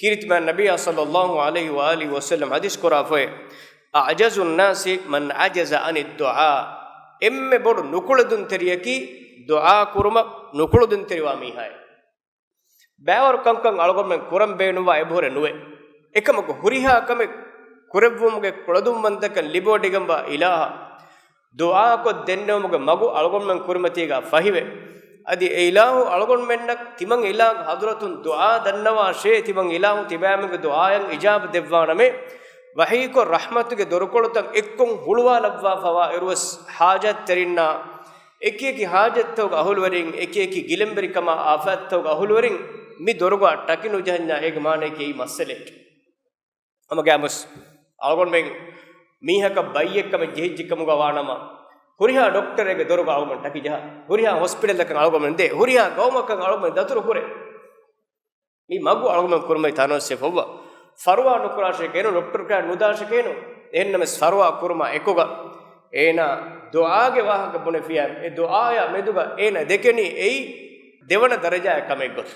كيرت من النبي صلى الله عليه وآله وسلم حديث كرافه أعجز الناس من عجز عن الدعاء إم بور نقولدن تريكي دعاء كرما نقولدن تريوامي هاي باور كم ألقون من كرم بينوا إبهور نوه إكمك هريها كم كربومك كردوم من تكن لبو ديجنبا إله دعاء كو دنيومك مغو ألقون من كرمتيغا فهيبه أدي إله ألقون منك تيمان إله حضرتون دعاء دنوا شيء تيمان إله تبامك دعاء إجاب دفوانا مي وحي كو رحمتك دوركولتن إككم هلوا لبوا فوا إروس حاجات ترينا إكيكي حاجات توك أهول ورين إكيكي غلمبري كما آفات توك أهول ورين مي دورغا تاكينو جهنيا إيك ماني كي مسئلة أما قامس ألقون من ميهك بايك كم جهج كم غوانما هوريها دكتور එක දොරක අවමන් ටකි ජහ හොරියා හොස්පිටල් එකක අවමන් දෙ හොරියා ගෞමක අවමන් දතුරු කුරේ මේ මගු අවමන් කුරුමයි තනොස්සේ පොබ්බ ෆරුවා නුකුරාෂේ කේන ડોක්ටර් කා නුදාෂ කේන එන්නම ෆරුවා කුරුමා එකෝග ඒනා දුආගේ වාහක බුනේ ෆියන් ඒ දුආය මෙදුග ඒන දෙකෙනි එයි දෙවන දරජා කමෙක් ගොත්